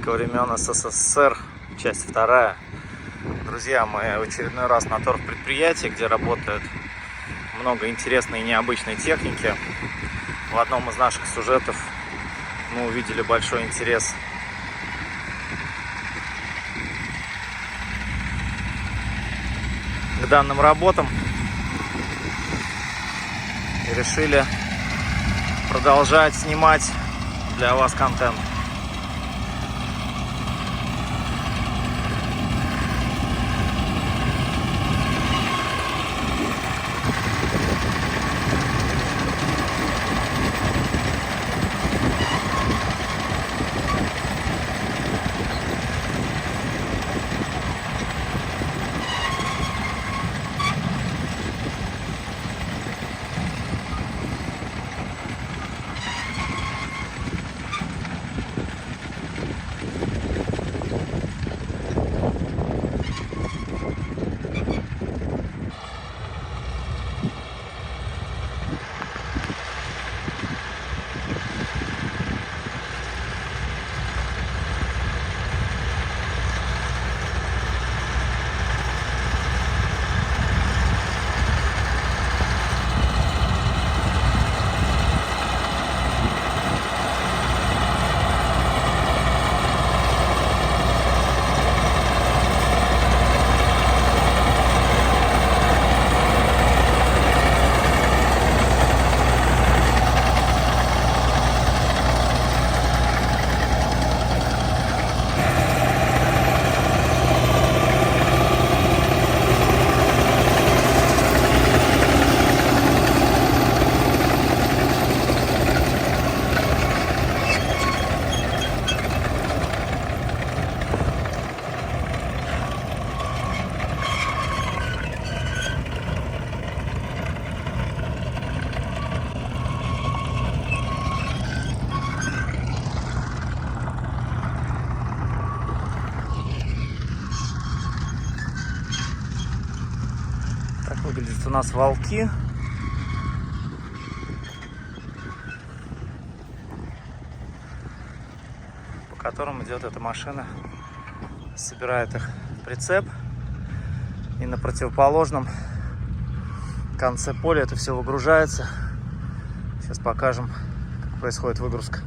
Техника времен СССР, часть 2. Друзья, мы в очередной раз на торф-предприятии, где работает много интересной и необычной техники. В одном из наших сюжетов мы увидели большой интерес к данным работам и решили продолжать снимать для вас контент. Так выглядят у нас волки. По которым идет эта машина. Собирает их в прицеп. И на противоположном конце поля это все выгружается. Сейчас покажем, как происходит выгрузка.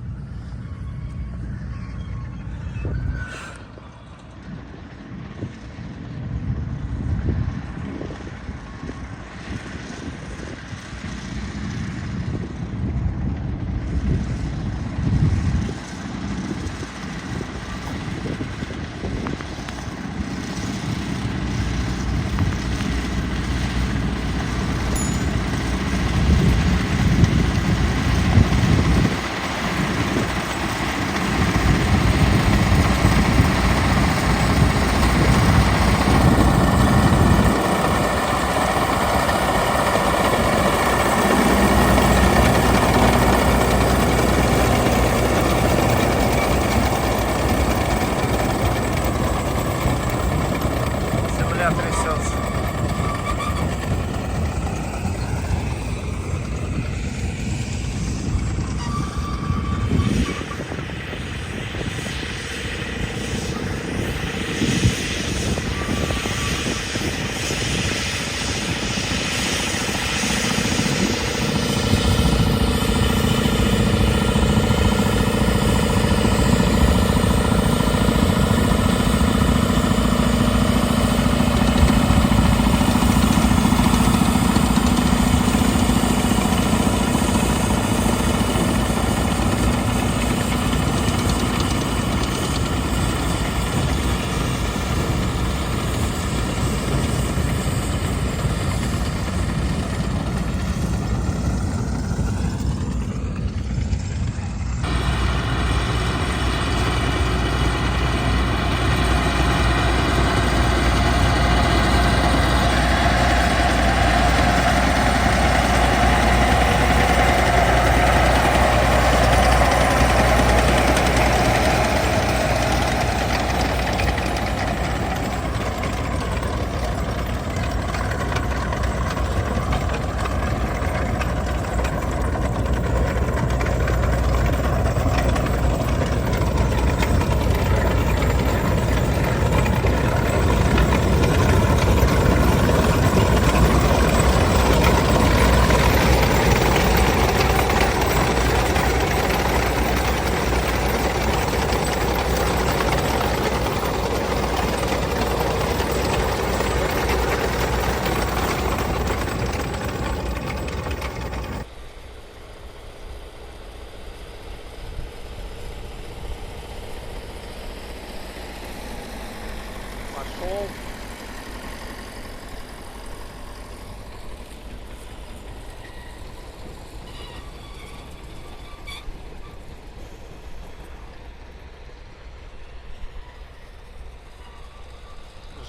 пошел.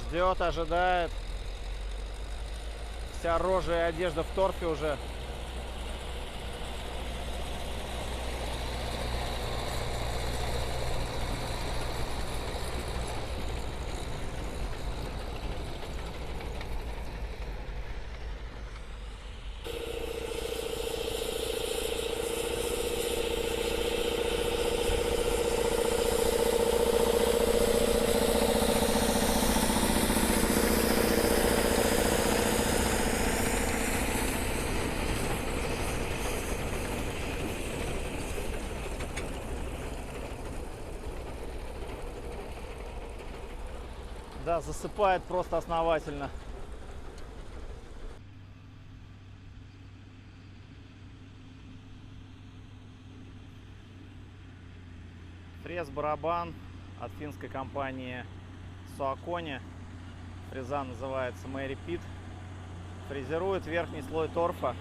Ждет, ожидает. Вся рожа и одежда в торфе уже. Да, засыпает просто основательно. Фрез-барабан от финской компании Saucony. Фреза называется Mary Pit. Фрезерует верхний слой торфа.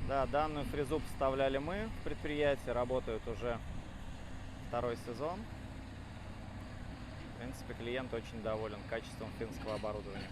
Да, данную фрезу поставляли мы в предприятии, работают уже второй сезон. В принципе, клиент очень доволен качеством финского оборудования.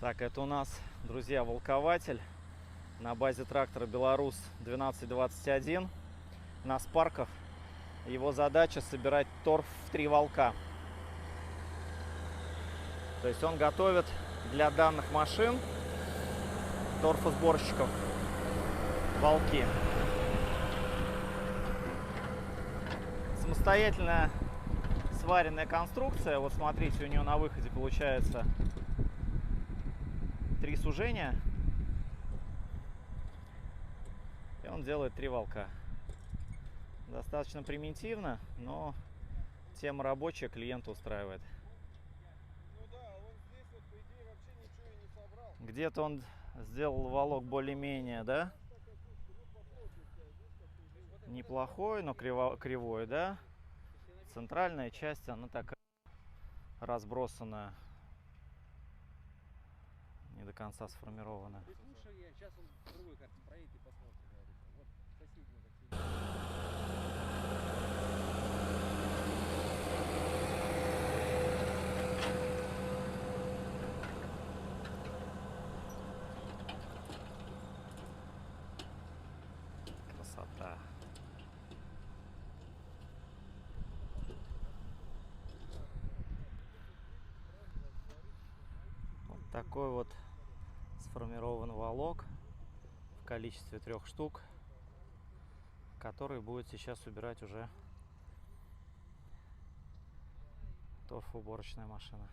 Так, это у нас, друзья, волкователь на базе трактора Беларус 1221 на спарках. Его задача собирать торф в 3 волка. То есть он готовит для данных машин торфосборщиков волки. Самостоятельная сваренная конструкция. Вот смотрите, у нее на выходе получается 3 сужения, и он делает 3 волка. Достаточно примитивно, но тема рабочая, клиента устраивает. Ну да, он здесь вот по идее вообще ничего и не собрал. Где-то он сделал волок более-менее, да? Неплохой, но кривой, да? Центральная часть, она такая разбросанная. Не до конца сформировано. Слушай, сейчас он в другой карте проедет и посмотрит. Вот соседний. Красота. Вот такой вот сформирован волок в количестве 3 штук, который будет сейчас убирать уже торфоуборочная машина.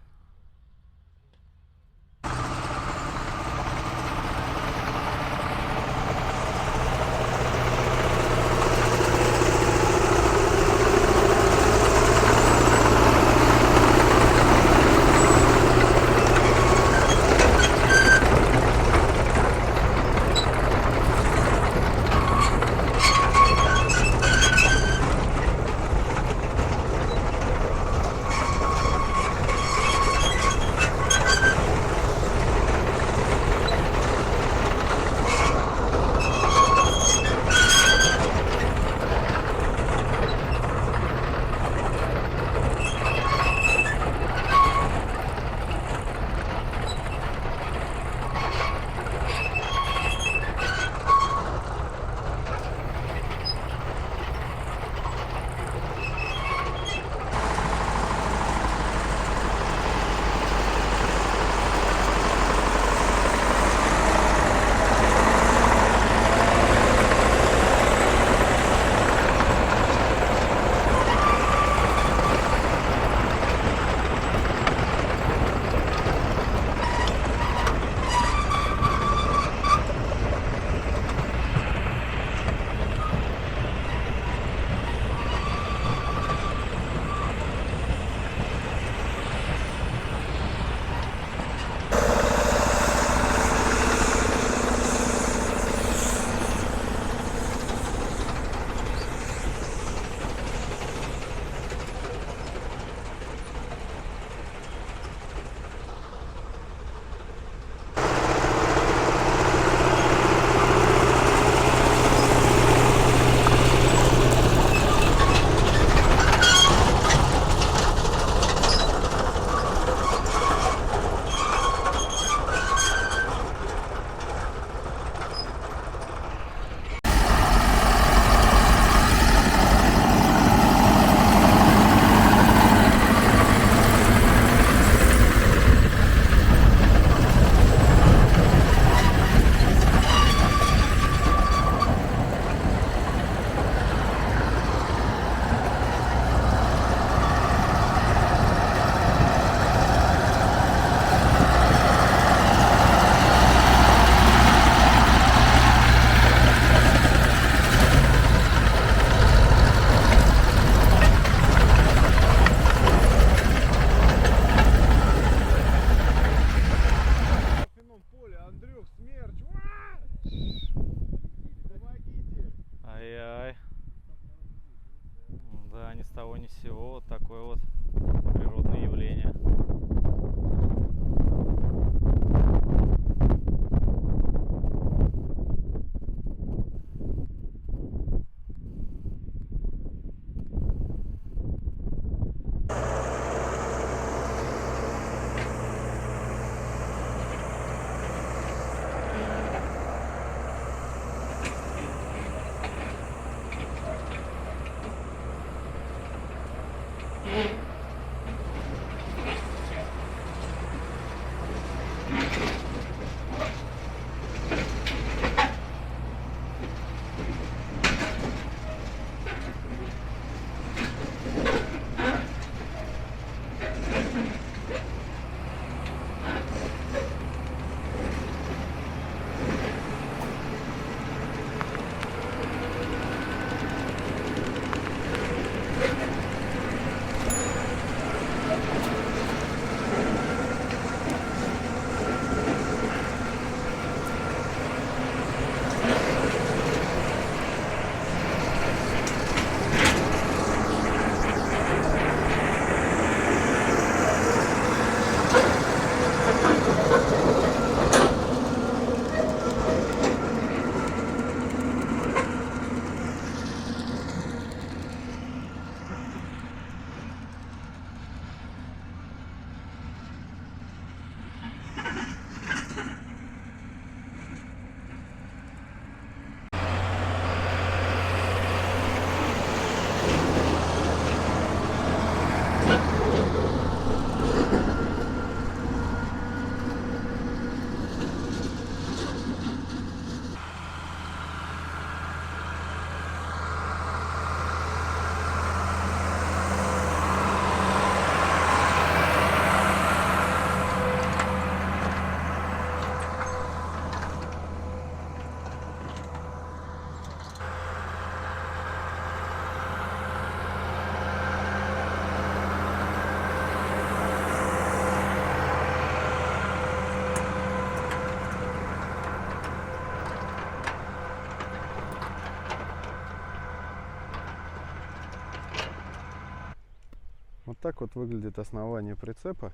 Вот так вот выглядит основание прицепа.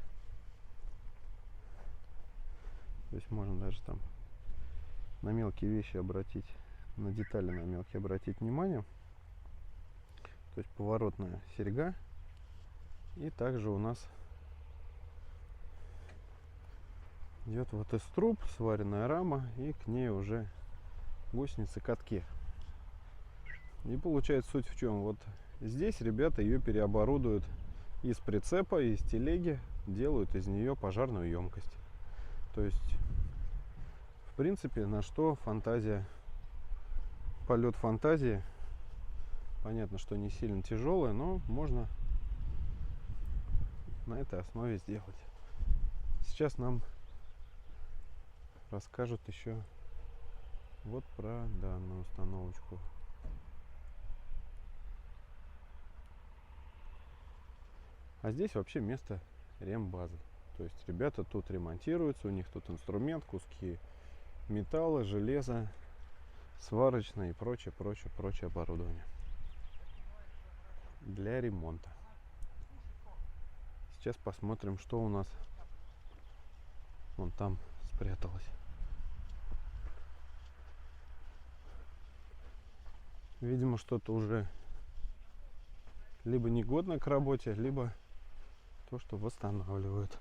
То есть можно даже там на мелкие вещи обратить, на детали на мелкие обратить внимание. То есть поворотная серьга. И также у нас идет вот из труб сваренная рама, и к ней уже гусеницы-катки. И получается суть в чем? Вот здесь ребята ее переоборудуют из прицепа, из телеги, делают из нее пожарную емкость. То есть, в принципе, на что фантазия, полет фантазии. Понятно, что не сильно тяжелая, но можно на этой основе сделать. Сейчас нам расскажут еще вот про данную установочку. А здесь вообще место рембазы. То есть ребята тут ремонтируются, у них тут инструмент, куски металла, железа, сварочное и прочее оборудование для ремонта. Сейчас посмотрим, что у нас вон там спряталось. Видимо, что-то уже либо негодно к работе, либо то, что восстанавливают.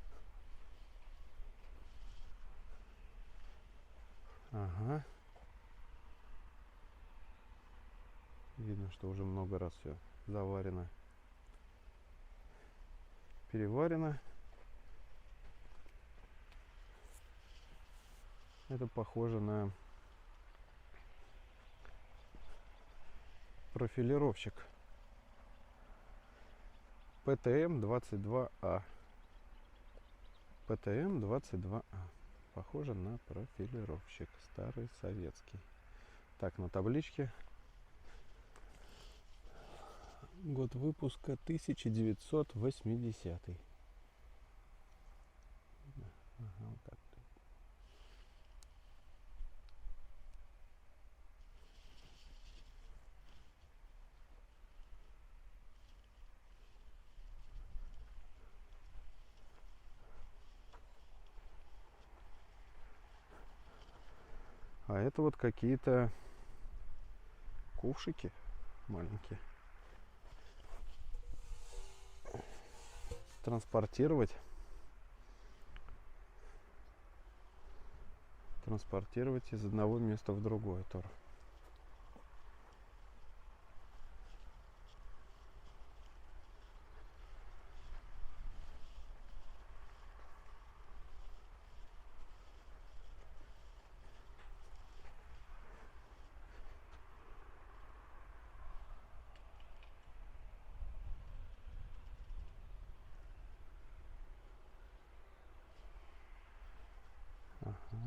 Ага. Видно, что уже много раз все заварено, переварено. Это похоже на профилировщик ПТМ-22А. ПТМ-22А. Похоже на профилировщик старый советский. Так, на табличке год выпуска 1980. Ага, вот так. А это вот какие-то ковшики маленькие. Транспортировать из одного места в другое тоже.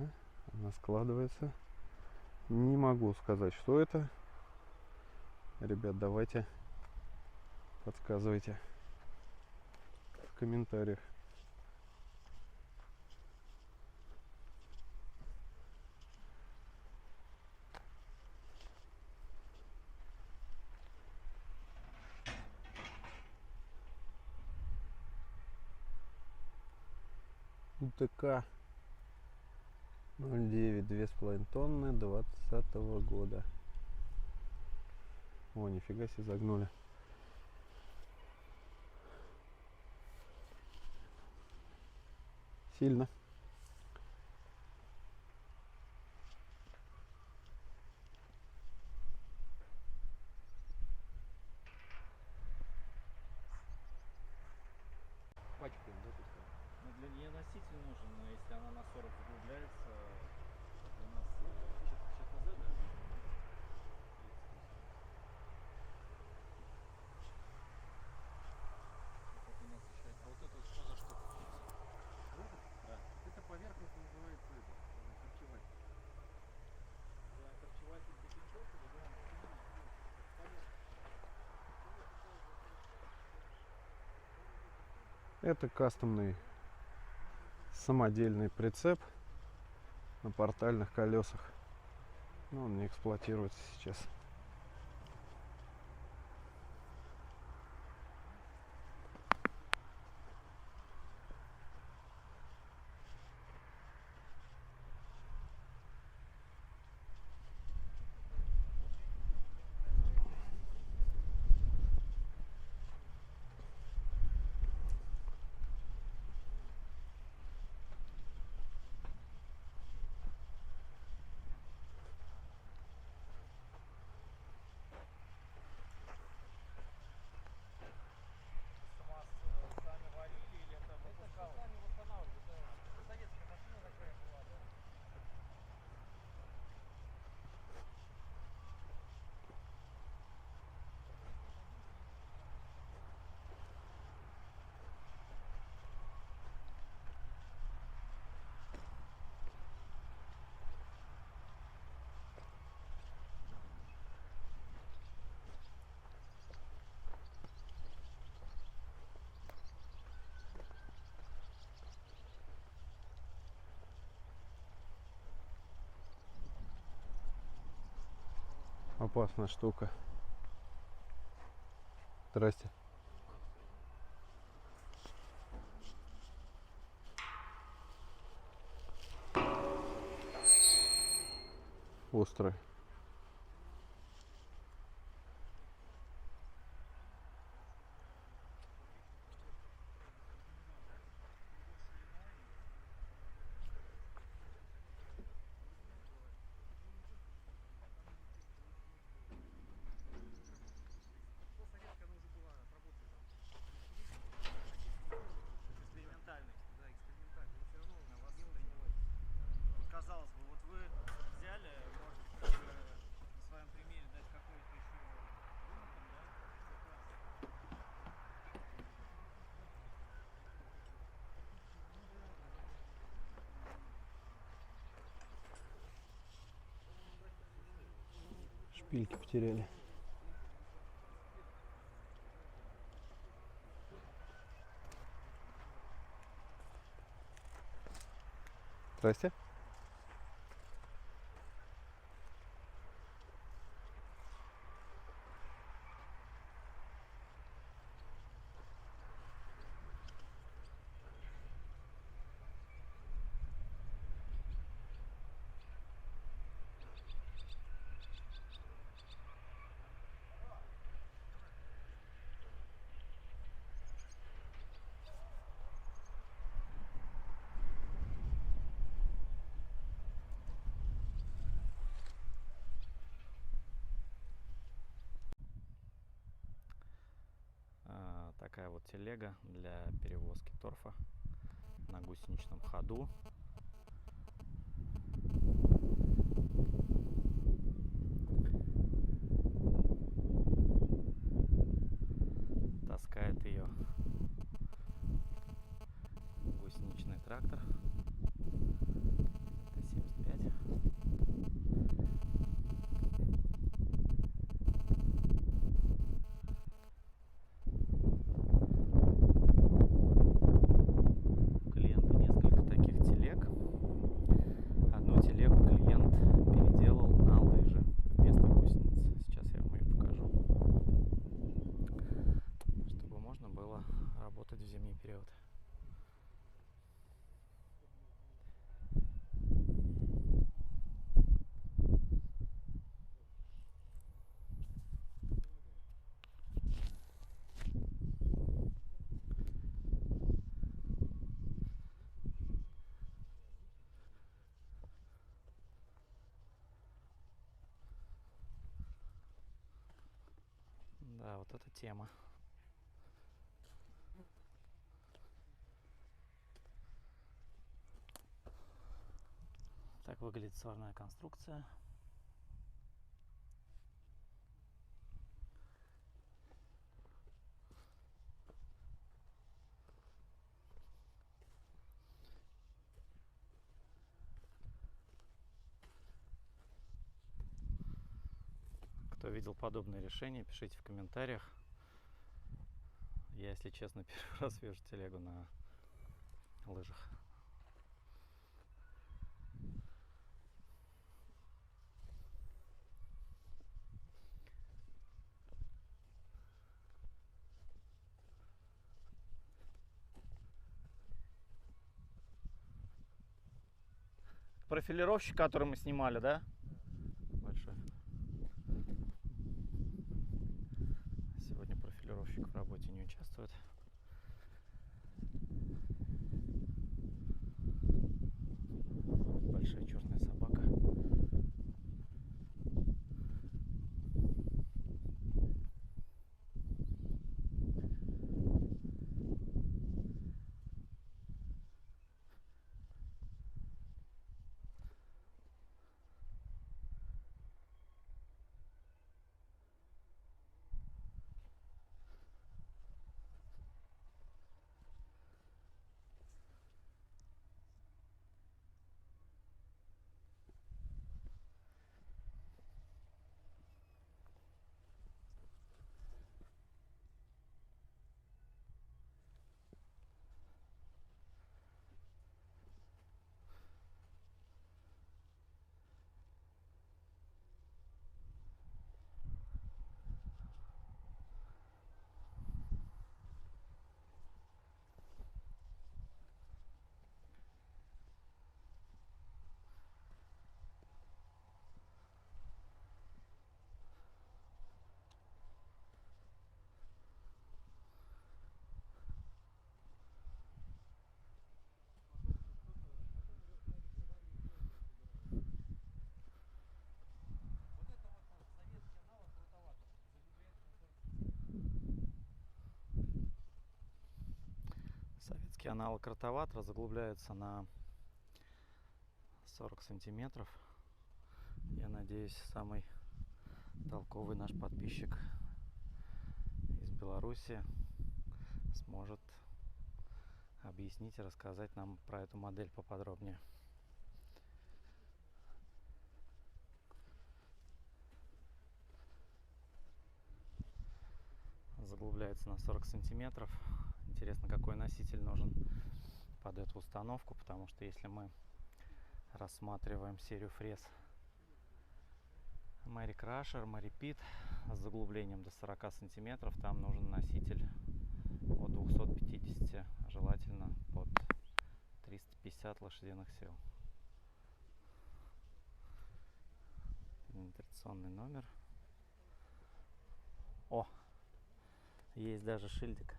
Ага, она складывается. Не могу сказать, что это. Ребят, давайте подсказывайте в комментариях. УТК 09, 2,5 тонны 2020 года. О, нифига себе загнули. Сильно. Пачкаем, да, тут? Ну, для нее носитель нужен, но если она на 40 углубляется, у нас ЧТЗ, да? Вот у нас еще. А вот это вот что за штука? Вот это? Да. Это поверхность называется это. Корчеватель. Да, корчеватель для пеньков или да? Это кастомный самодельный прицеп на портальных колесах. Но он не эксплуатируется сейчас. Сами варили или это выпускалось? Сами восстанавливают, да. Это советская машина такая была, да. Опасная штука. Здрасте. Острый. Ну, советская, она уже была отработана. Экспериментальный. Да, экспериментальная. Но все равно На вас мелочь принял. бывает. Вот казалось бы, вот вы взяли, можете как бы на своем примере дать какой-то еще вымытым, да? Шпильки потеряли. Здрасте. Такая вот телега для перевозки торфа на гусеничном ходу. Таскает ее гусеничный трактор Т-70. зимний период. Да, вот эта тема. Так выглядит сварная конструкция. Кто видел подобное решение, пишите в комментариях. Я, если честно, первый раз вижу телегу на лыжах. Профилировщик, который мы снимали, да? Большой. Сегодня профилировщик в работе не участвует. Большая черная собака. Советский аналог ротоватора заглубляется на 40 сантиметров. Я надеюсь, самый толковый наш подписчик из Беларуси сможет объяснить и рассказать нам про эту модель поподробнее. Заглубляется на 40 сантиметров. Интересно, какой носитель нужен под эту установку, потому что если мы рассматриваем серию фрез Mary Crusher, Mary Pit с заглублением до 40 сантиметров, там нужен носитель от 250, желательно под 350 лошадиных сил. Идентификационный номер. О, есть даже шильдик.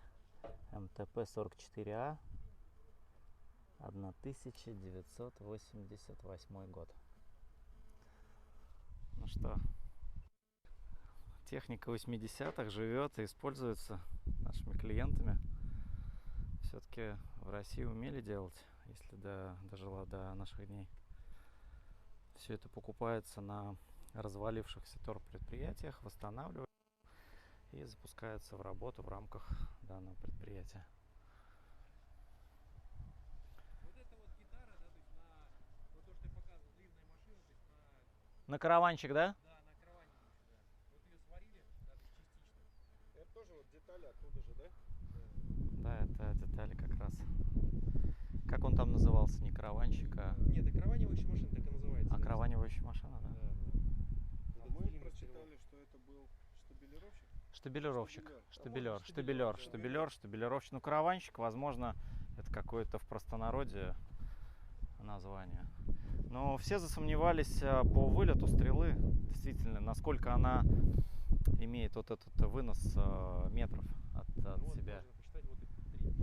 МТП-44А, 1988 год. Ну что, техника 80-х живет и используется нашими клиентами. Все-таки в России умели делать, если дожила до наших дней. Все это покупается на развалившихся торгпредприятиях, восстанавливается и запускается в работу в рамках данного предприятия. Вот это вот гитара, да, то есть вот то, что я показывал, длинная машина, то есть На караванчик, да? да, на караване больше, да. Вот ее сварили, да, то есть частично. Это тоже вот детали оттуда же, да? Да, это детали как раз. Как он там назывался? Не караванчик, а... Нет, это караванивающая машина, так и называется. А караванивающая машина, да? А мы прочитали, что это был штабелировщик. Штабелировщик. Штабелер. Штабелировщик. Ну, караванщик, возможно, это какое-то в простонародье название. Но все засомневались по вылету стрелы. Действительно, насколько она имеет вот этот вынос метров от Ну вот, себя. можно посчитать вот эти 3.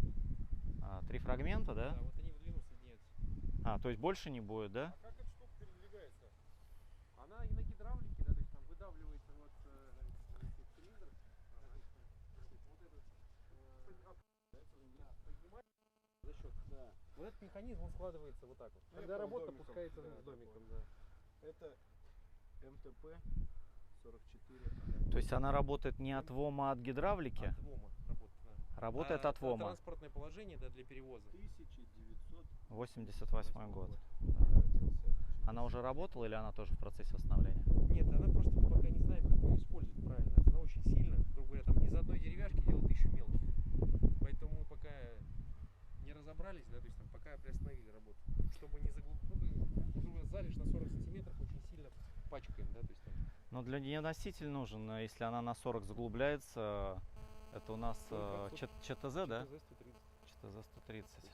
3 фрагмента, да? Да, вот они в длину соединяются. То есть больше не будет, да? А как эта штука передвигается? Она и на гидравлике, да, то есть там выдавливается вот цилиндр, вот этот поднимается за счет. Да. Вот этот механизм, он складывается вот так вот. Ну, Когда я понял, работа домиком. пускается Да, с домиком, такой. да. Это МТП 44. То есть она работает не от ВОМа, а от гидравлики? От ВОМа работает, да. Работает от ВОМа. Транспортное положение, да, для перевоза. 88 год. Я родился. Она уже работала или она тоже в процессе восстановления? Нет, она просто, мы пока не знаем, как ее использовать правильно. Она очень сильно, грубо говоря, там из одной деревяшки делает 1000 мелких. Поэтому мы пока не разобрались, да, то есть там пока приостановили работу. Чтобы не заглубить, ну, залежь на 40 сантиметров очень сильно пачкаем, да, то есть там. Но для нее носитель нужен, если она на 40 заглубляется, это у нас ЧТЗ, да? ЧТЗ 130. ЧТЗ 130.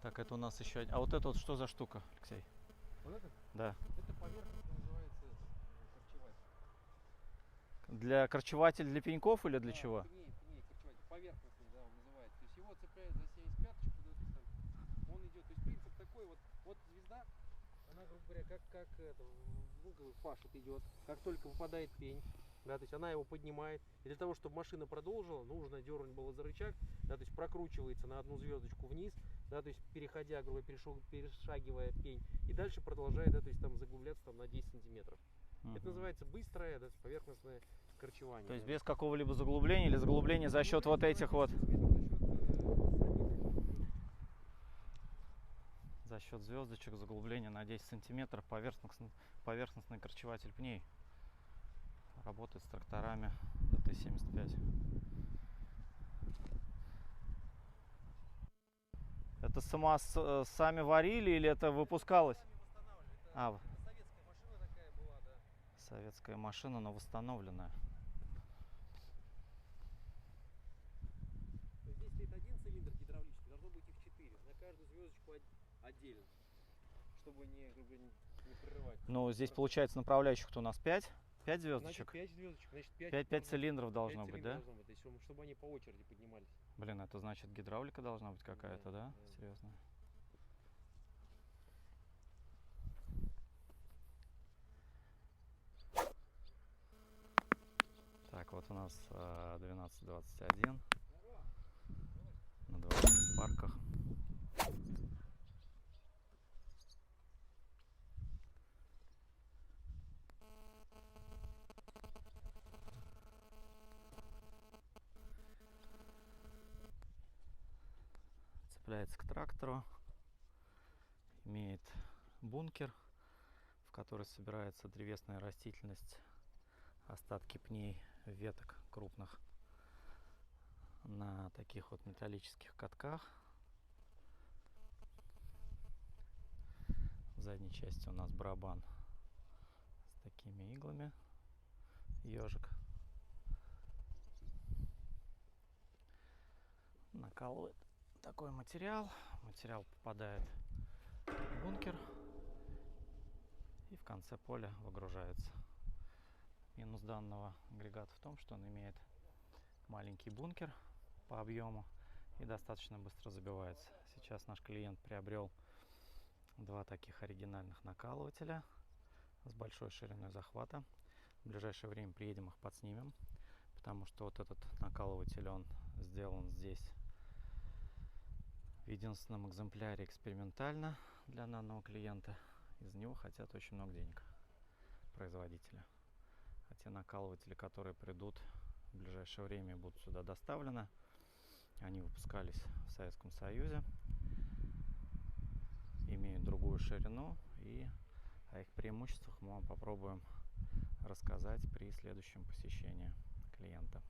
Так, это у нас еще... А вот это вот что за штука, Алексей? Вот это? Да. Это поверхность называется корчеватель. Для корчеватель для пеньков или для чего? Не, корчеватель. Поверхностный, да, он называется. То есть его цепляют за 75-ку, да, то есть там он идет. То есть принцип такой, вот звезда, она, грубо говоря, как это, в угол пашет идет. Как только выпадает пень, да, то есть она его поднимает. И для того, чтобы машина продолжила, нужно дернуть было за рычаг, да, то есть прокручивается на одну звездочку вниз, да, то есть переходя, грубо говоря, перешагивая пень, и дальше продолжает, да, то есть там заглубляться там на 10 сантиметров. Это называется быстрое, да, поверхностное корчевание. То есть да. без какого-либо заглубления или заглубление за счет вот этих вот... За счет звездочек заглубление на 10 сантиметров, поверхностный корчеватель пней. Работает с тракторами ДТ-75. Это сами варили или это выпускалось? Советская машина такая была, да. Советская машина, но восстановленная. Здесь стоит один цилиндр гидравлический, должно быть их 4. На каждую звездочку отдельно, чтобы не прерывать. Ну, здесь получается направляющих-то у нас 5 звездочек. Значит, 5 звездочек, значит 5 цилиндров должно быть, да? Должно быть, чтобы они по очереди поднимались. Блин, это значит гидравлика должна быть какая-то, да? Да. Серьезно. Так, вот у нас 12:21 на 20 парках. Цепляется к трактору, имеет бункер, в который собирается древесная растительность, остатки пней, веток крупных на таких вот металлических катках. В задней части у нас барабан с такими иглами, ежик. Накалывает такой материал. Материал попадает в бункер и в конце поля выгружается. Минус данного агрегата в том, что он имеет маленький бункер по объему и достаточно быстро забивается. Сейчас наш клиент приобрел два таких оригинальных накалывателя с большой шириной захвата. В ближайшее время приедем, их подснимем, потому что вот этот накалыватель, он сделан здесь в единственном экземпляре экспериментально для данного клиента. Из него хотят очень много денег производители. А те накалыватели, которые придут в ближайшее время и будут сюда доставлены, они выпускались в Советском Союзе, имеют другую ширину, и о их преимуществах мы вам попробуем рассказать при следующем посещении клиента.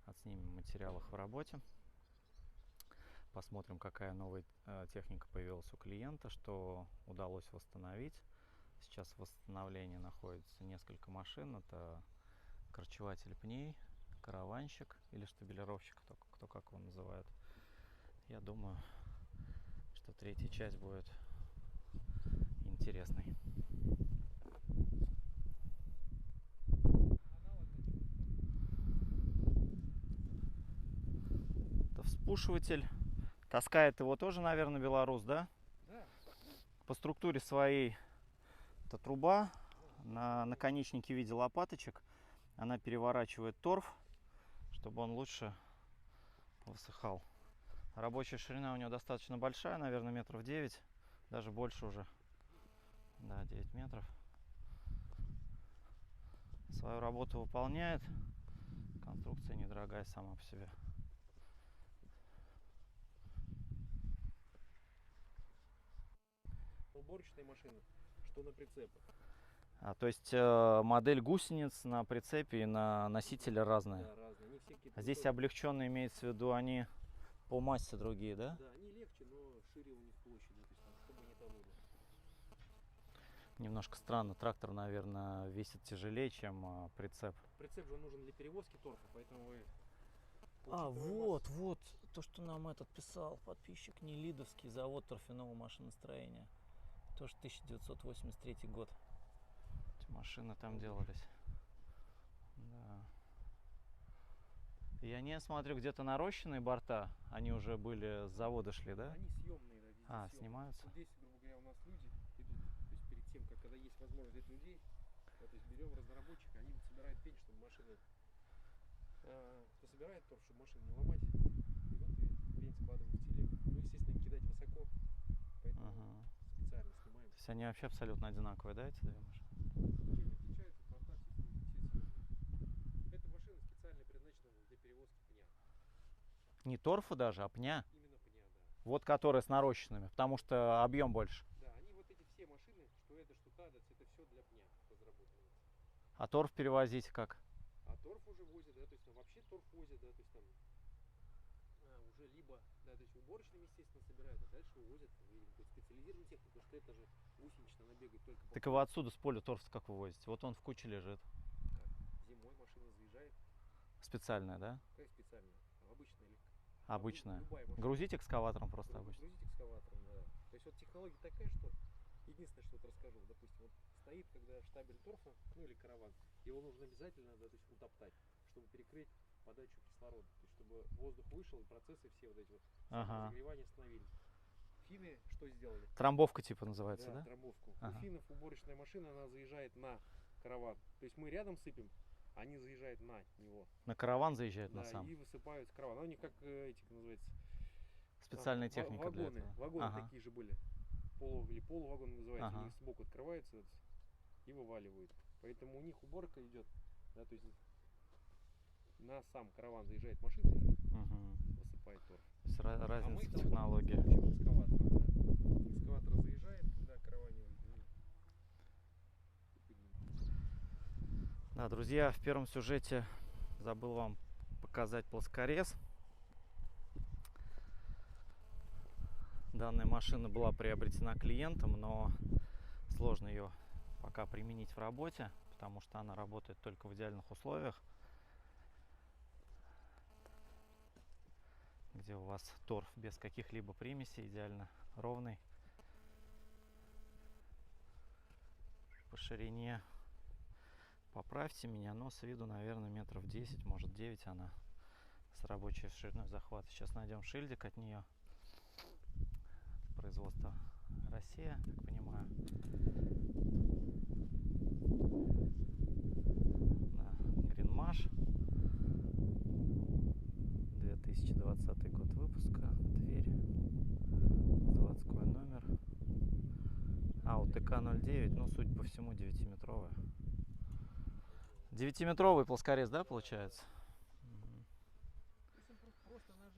Отснимем материал их в работе, посмотрим, какая новая техника появилась у клиента, что удалось восстановить Сейчас в восстановлении находится несколько машин. Это корчеватель пней, караванщик или штабелировщик, кто как его называет. Я думаю, что третья часть будет интересной. Это вспушиватель. Таскает его тоже, наверное, белорус, да? Да. По структуре своей это труба. На наконечнике в виде лопаточек. Она переворачивает торф, чтобы он лучше высыхал. Рабочая ширина у него достаточно большая, наверное, метров 9, даже больше уже. Да, 9 метров. Свою работу выполняет. Конструкция недорогая сама по себе. Уборочные машины, что на прицепах. То есть модель гусениц на прицепе и на носителе разная. Да, разные. Они все какие-то Здесь облегченные, имеется в виду, они по массе другие, да? Да, они легче, но шире у них площадь, то есть там, чтобы не тонули. Немножко странно. Трактор, наверное, весит тяжелее, чем прицеп. Прицеп же нужен для перевозки торфа, поэтому вы... Вот то, что нам этот писал подписчик, Нелидовский завод торфяного машиностроения. Тоже 1983 год. Эти машины там делались. Да. И они, я смотрю, где-то нарощенные борта. Они уже были с завода шли, да? Они съемные, да, везде съемные. Снимаются. Вот здесь, грубо говоря, у нас люди идут, то есть перед тем, как когда есть возможность взять людей, да, то есть берем разнорабочих, они собирают пень, чтобы машины, кто собирает торф, чтобы машины не ломать, идут и пень складывают в телегу. Ну, естественно, им кидать высоко, поэтому специально снимаем. То есть они вообще абсолютно одинаковые, да, эти две машины? Ничем не отличаются, борта все съемные. Эта машина специально предназначена для перевозки пня. Не торфа даже, а пня. Именно пня, да. Вот которые с нарощенными, потому что объем больше. Да, они вот эти все машины, что это, что та, это все для пня разработано. А торф перевозить как? А торф уже возят, да, то есть там вообще торф возят, да, то есть там уже либо, да, то есть уборочными, естественно, собирают, а дальше увозят в специализированную технику, потому что это же гусенично, она бегает только по... Так его отсюда с поля торф как вывозите? Вот он в куче лежит. Как? Зимой машина заезжает. Специальная, да? Как специально? Обычная или... Обычная. Любая машина. Грузить экскаватором просто обычно. Грузить экскаватором, да. То есть вот технология такая, что единственное, что вот расскажу, допустим, вот стоит, когда штабель торфа, ну или караван, его нужно обязательно, да, то есть утоптать, чтобы перекрыть подачу кислорода, то есть чтобы воздух вышел и процессы все вот эти вот разогревания остановились. Финны что сделали? Трамбовка типа называется, да? Трамбовку. У финнов уборочная машина, она заезжает на караван. То есть мы рядом сыпем, они заезжают на него. На караван заезжают, да, на сам. И высыпают с каравана. Они как эти, называется... Специальная техника вагоны, для этого. Вагоны такие же были. Или полувагоны называются. Они сбоку открываются и вываливают. Поэтому у них уборка идет. Да, то есть на сам караван заезжает машина и высыпает торф. То есть разница в мы технологии. Экскаватором, да. Экскаватор заезжает, когда караванивает. Да, друзья, в первом сюжете забыл вам показать плоскорез. Данная машина была приобретена клиентом, но сложно ее пока применить в работе, потому что она работает только в идеальных условиях, где у вас торф без каких-либо примесей, идеально ровный. По ширине, поправьте меня, но с виду, наверное, метров 10, может 9 она с рабочей шириной захвата. Сейчас найдем шильдик от нее. Производство Россия, так понимаю. Да, Гринмаш. 2020 год выпуска. Дверь. Заводской номер. УТК 09. Ну, судя по всему, 9-метровая. 9-метровый плоскорез, да, получается?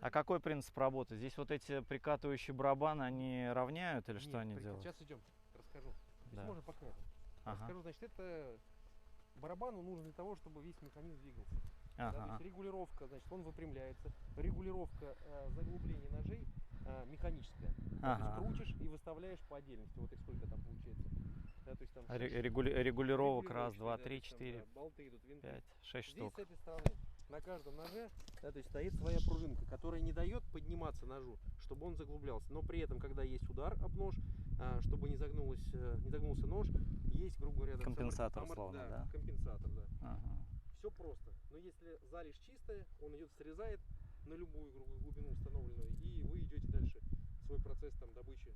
А какой принцип работы? Здесь вот эти прикатывающие барабаны, они равняют или что они делают? Сейчас идем, расскажу. Да. Можно по кнопкам. Расскажу, значит, это барабану нужно для того, чтобы весь механизм двигался. Да, то есть регулировка, значит, он выпрямляется. Регулировка заглубления ножей механическая. Ага. То есть крутишь и выставляешь по отдельности. Вот их сколько там получается. Да, то есть там Регулировок раз, два, да, три, то есть там, четыре, да, болты идут, винты. 5, 6 Здесь штук. с этой стороны на каждом ноже, да, то есть стоит своя пружинка, которая не дает подниматься ножу, чтобы он заглублялся. Но при этом, когда есть удар об нож, чтобы не загнулся нож, есть, грубо говоря, Компенсатор условно, да? Компенсатор, да. Ага. Все просто. Но если залежь чистая, он идет, срезает на любую глубину установленную, и вы идете дальше свой процесс там добычи.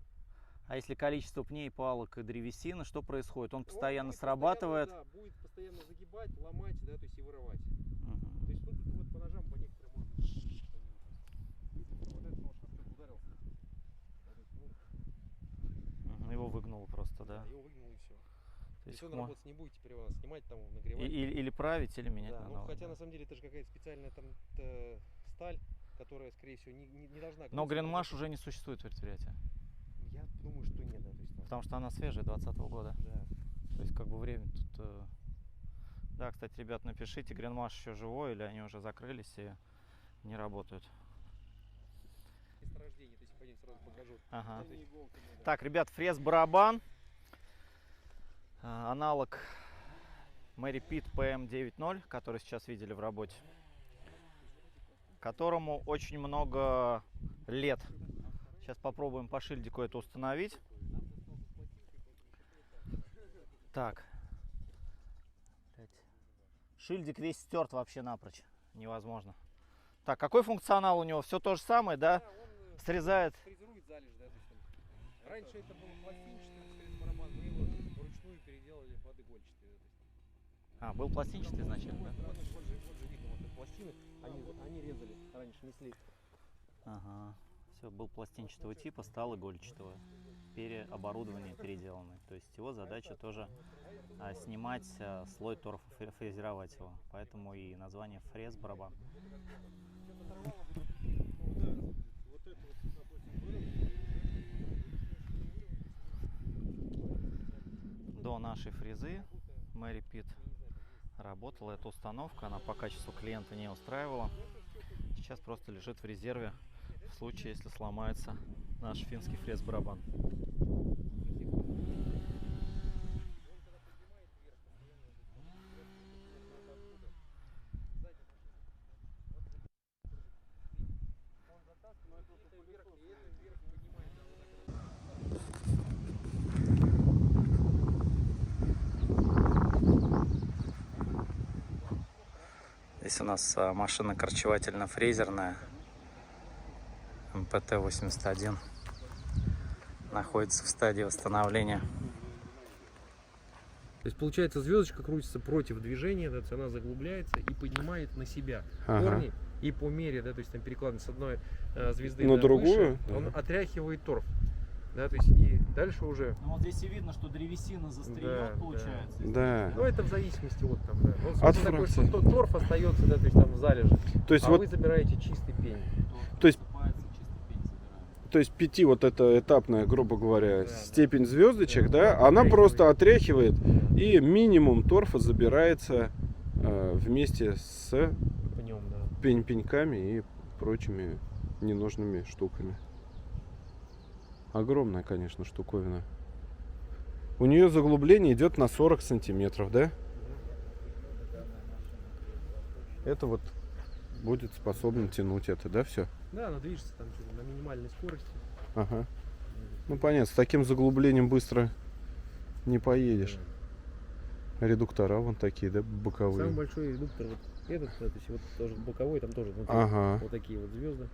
А если количество пней, палок и древесины, что происходит? Он Он постоянно будет срабатывает? да, будет постоянно загибать, ломать, да, то есть и вырывать. Мгм. То есть ну, тут вот по ножам по некоторым можно видеть, что они вот этот нож об что-то ударился. Да, то есть, ну, Мгм. Его выгнуло просто, да? его выгнул и все. То То есть есть он мо- работать не будет, теперь его надо снимать, там нагревать. или править, или менять Да, на ну новый. хотя Да. на самом деле это же какая-то специальная там сталь, которая, скорее всего, не должна. Но гнуться, Гринмаш потому уже не существует предприятия. что- Я думаю, что нет, да, то есть там, Потому что она свежая, 2020 года. да. То есть как бы время тут... Да, кстати, ребят, напишите, Гринмаш еще живой или они уже закрылись и не работают. Месторождение, то есть пойдем сразу покажу. Ага. Остальные иголками, да. Так, ребят, фрез-барабан. Аналог Mary Pitt PM90, который сейчас видели в работе. Которому очень много лет. Сейчас попробуем по шильдику это установить. Так. Шильдик весь стерт вообще напрочь. Невозможно. Так, какой функционал у него? Все то же самое, да? Да, он Срезает. фрезерует залежь, да, то есть там. Раньше это был пластинчатый фрез-барабан, мы его вручную переделали под игольчатый. Да, то есть. А, был пластинчатый изначально, да? Вот же видно, вот эти пластины, они резали, раньше несли. Ага. Все, был пластинчатого типа, стал игольчатого. Оборудование переделанное. То есть его задача тоже снимать слой торфа, фрезеровать его. Поэтому и название фрез-барабан. До нашей фрезы Mary Pitt работала эта установка, она по качеству клиента не устраивала. Сейчас просто лежит в резерве в случае, если сломается наш финский фрез-барабан. Здесь у нас машина корчевательно-фрезерная МПТ-81 находится в стадии восстановления. То есть получается звездочка крутится против движения, да, то есть она заглубляется и поднимает на себя корни, и по мере, да, то есть там перекладывает с одной звезды на да, другую, выше, да. он отряхивает торф. Да, то есть и дальше уже. Ну вот здесь и видно, что древесина застреет, Да, получается. Да. Ну это в зависимости от там, да. Он От такой, фракции. что торф остается, да, то есть там в залежи. То есть А вот, вы забираете чистый пень. то есть, Высыпается, чисто пень собираем. то есть 5 вот это этапная, грубо говоря, Да, степень звездочек, да. да, она Отряхивает. просто отряхивает, и минимум торфа забирается вместе с По нем, да. пеньками и прочими ненужными штуками. Огромная, конечно, штуковина. У нее заглубление идет на 40 сантиметров, да? Это вот будет способно тянуть это, да, все? Да, она движется там что-то на минимальной скорости. Ага. Ну понятно, с таким заглублением быстро не поедешь. Редуктора вон такие, да, боковые. Самый большой редуктор вот этот, да, то есть вот тоже боковой, там тоже внутри Ага. вот такие вот звезды.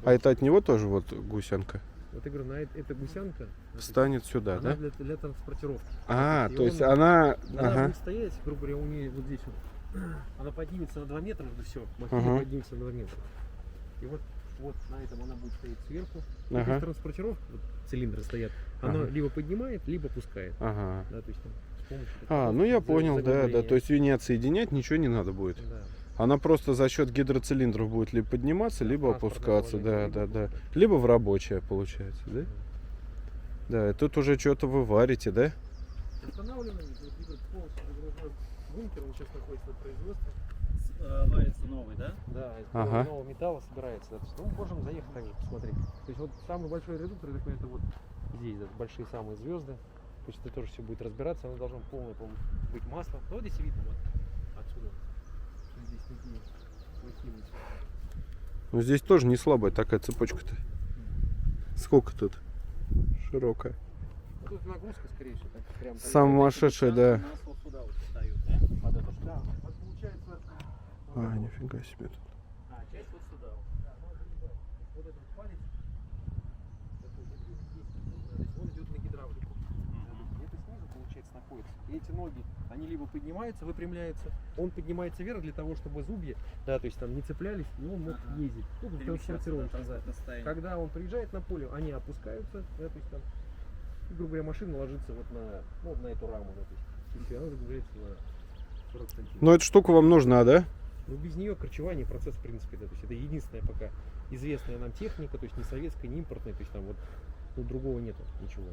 А это от него тоже вот гусянка? Вот я говорю, эта гусянка Встанет сюда, она да? для транспортировки. А, И то есть он- она... Она Ага. будет стоять, грубо говоря, у нее вот здесь вот. Она поднимется на 2 метра, вот и все. Махина Ага. поднимется на 2 метра. И вот на этом она будет стоять сверху. И Ага. то есть транспортировка, вот цилиндры стоят, она Ага. либо поднимает, либо пускает. Ага. Да, то есть там с помощью А, ну я понял, да, да. заглубления. То есть ее не отсоединять ничего не надо будет. Да. Она просто за счет гидроцилиндров будет либо подниматься, либо Транспортное опускаться, да, положение, да, либо да. опускаться. Либо в рабочее получается, да? Да, и тут уже что-то вы варите, да? Устанавливаем, вот, полностью загружаем бункер, он сейчас находится на производстве. Варится новый, да? да? Да, из Ага. нового металла собирается. Да. То есть, ну, можем заехать также посмотреть. То есть вот самый большой редуктор, я так понимаю, это вот здесь, да, большие самые звезды. То есть это тоже все будет разбираться, оно должно полное, по-моему, быть масло. Ну, вот здесь видно вот отсюда, что здесь такие плохие. Ну здесь тоже не слабая такая цепочка-то. Сколько тут? Широкая. Ну, тут нагрузка, скорее всего, так прям. Сумасшедшая, да. Масло сюда вот встают, да? Под эту штуку. Да, вот получается. А, нифига себе тут. А, часть вот сюда вот. Да, ну, отрезать. Вот этот палец. Такой, здесь он идет на гидравлику. Это снизу, получается, находится. И эти ноги, они либо поднимаются, выпрямляются, он поднимается вверх для того, чтобы зубья, да, то есть там не цеплялись, и он мог ездить. Ну, транспортировочно, да. Когда он приезжает на поле, они опускаются, да, то есть там, и, грубо говоря, машина ложится вот на, ну, на эту раму, да, то есть, и все, она загружается на 40 сантиметров. Но эта штука вам нужна, да? Ну, без нее корчевание процесс, в принципе, да, то есть это единственная пока известная нам техника, то есть не советская, не импортная, то есть там вот, ну, другого нету ничего.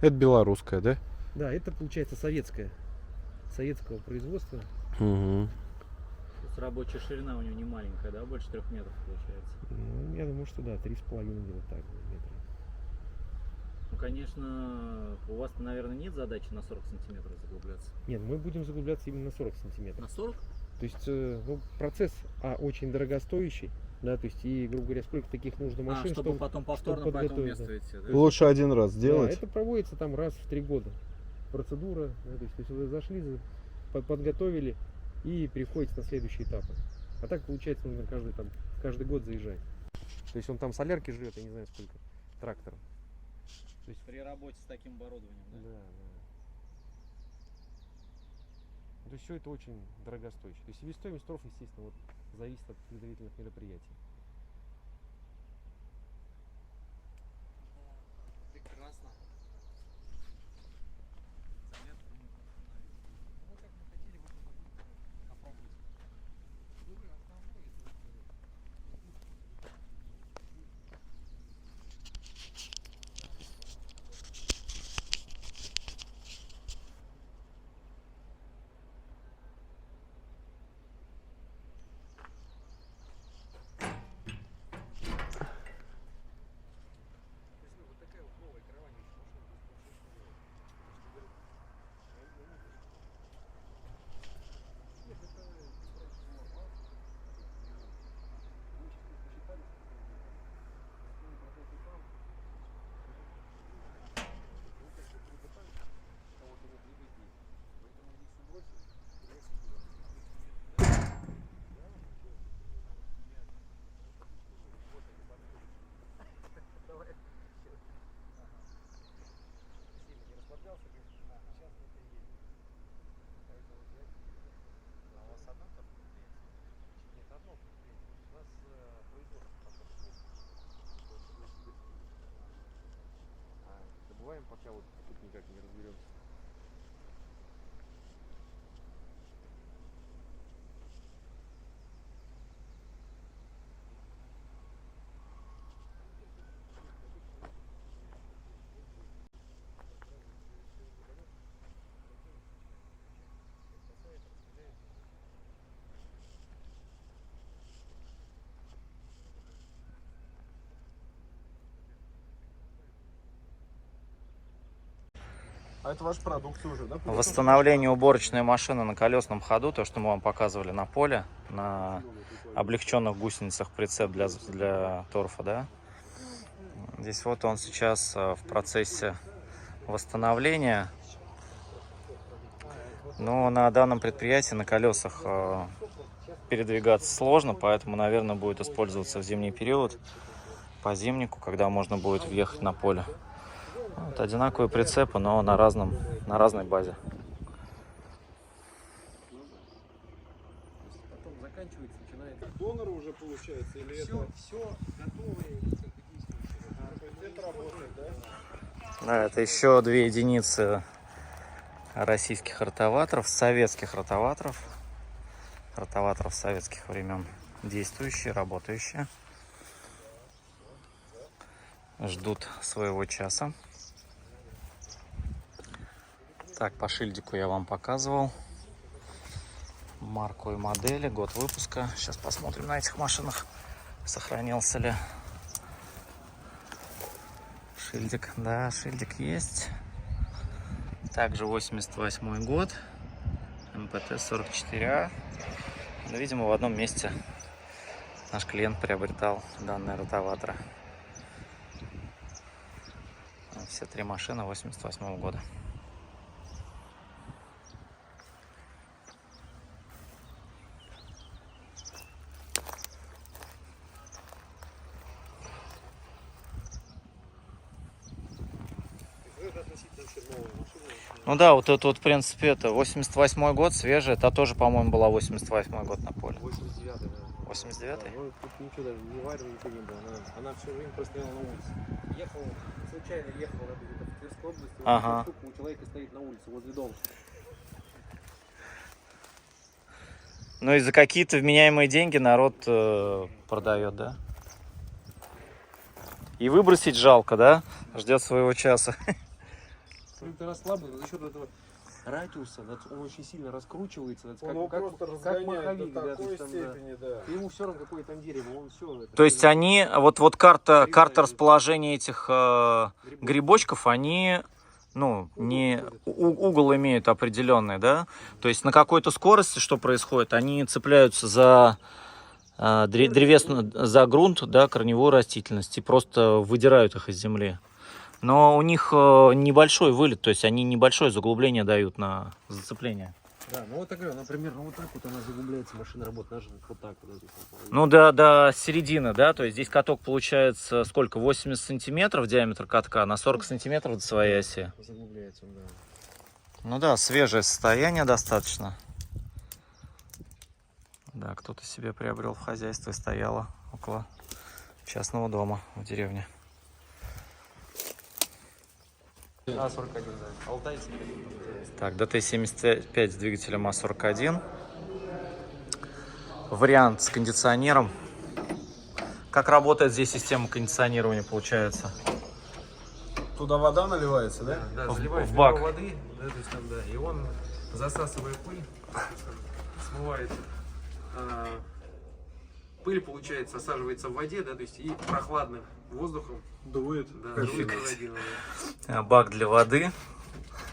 Это белорусская, да? Да, это получается советская, советского производства. Угу. Рабочая ширина у него не маленькая, да? Больше 3 метров получается. Ну, я думаю, что да, 3,5 где-то так метра. Ну, конечно, у вас, наверное, нет задачи на 40 сантиметров заглубляться. Нет, мы будем заглубляться именно на 40 сантиметров. На 40? То есть, ну, процесс, очень дорогостоящий, да, то есть, и, грубо говоря, сколько таких нужно машин, чтобы потом повторно по этому подготовить, месту да. идти, да? Лучше один раз Да, сделать. это проводится там раз в 3 года. Процедура, да, то есть вы зашли, подготовили и переходите на следующие этапы. А так получается нужно каждый год заезжать. То есть он там солярки живет, я не знаю сколько, тракторов. То есть, При работе с таким оборудованием, да, да. То есть все это очень дорогостоящее. То есть себестоимость торф, естественно, вот, зависит от предварительных мероприятий. Прекрасно. Ну, как мы хотели вот попробовать. Ну, основное это вот такая вот новая караванная машина. Нет, это добываем, пока вот тут никак не разберемся. А это ваша продукция уже, да? Восстановление уборочной машины на колесном ходу, то, что мы вам показывали на поле, на облегченных гусеницах прицеп для торфа, да. Здесь вот он сейчас в процессе восстановления. Но на данном предприятии на колесах передвигаться сложно, поэтому, наверное, будет использоваться в зимний период, по зимнику, когда можно будет въехать на поле. Вот, одинаковые прицепы, но на разной базе. Потом заканчивается, начинается. Доноры уже получается или Все готовое. это работает, да? Да, это еще 2 единицы российских ротоваторов, советских ротоваторов советских времен, действующие, работающие, ждут своего часа. Так, по шильдику я вам показывал. марку и модели, год выпуска. Сейчас посмотрим на этих машинах, сохранился ли шильдик. Да, шильдик есть. Также 88 год, МПТ-44А. Но, видимо, в одном месте наш клиент приобретал данные ротоваторы. Все три машины 88 года. Ну да, вот это вот, в принципе, это 88 год, свежая. Та тоже, по-моему, была 88 год на поле. 89-й, да. 89-й? Ну, тут ничего даже не варено, ничего не было. Она все время простояла на улице. Случайно ехал где-то в Тверской области. Ага. У человека стоит на улице, возле дома. Ну и за какие-то вменяемые деньги народ продает, да? И выбросить жалко, да? Ждет своего часа. Это расслаблено за счет этого радиуса, он очень сильно раскручивается. Он его просто разгоняет до такой степени, да. Ему все равно какое там дерево, он все. То есть они, вот карта расположения этих грибочков, они, ну, не угол имеют определенный, да? То есть на какой-то скорости что происходит? Они цепляются за древесную, за грунт, да, корневую растительность и просто выдирают их из земли. Но у них небольшой вылет, то есть они небольшое заглубление дают на зацепление. Да, ну вот так говорю, например, ну вот так вот она заглубляется, машина работает, вот так вот. Ну до середины, да, то есть здесь каток получается сколько, 80 сантиметров диаметр катка, на 40 сантиметров до своей оси. Заглубляется, да. Ну да, свежее состояние достаточно. Да, кто-то себе приобрел в хозяйстве, стояло около частного дома в деревне. А41, да. Алтайцы. Так, ДТ-75 с двигателем А41. Вариант с кондиционером. Как работает здесь система кондиционирования, получается? Туда вода наливается, да? Да, В заливает бак. ведро воды, да, то есть там, да, и он, засасывая пыль, смывает пыль, получается, осаживается в воде, да, то есть и прохладным воздухом Дует. да, дует на воду, да. Бак для воды.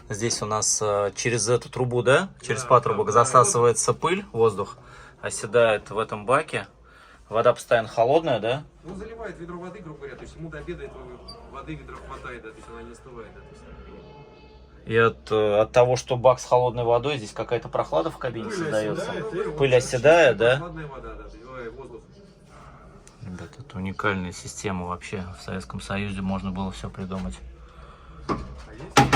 Здесь у нас через эту трубу, да? Через Да, патрубок да, засасывается пыль, воздух, оседает в этом баке. Вода постоянно холодная, да? Ну, заливает ведро воды, грубо говоря, то есть ему до обеда этого воды ведра хватает, да, то есть она не остывает, да, то есть. И от того, что бак с холодной водой, здесь какая-то прохлада в кабине создается. Пыль оседает, да? Прохладная вода, да, воздух. Ребят, это уникальная система вообще. В Советском Союзе можно было все придумать. А есть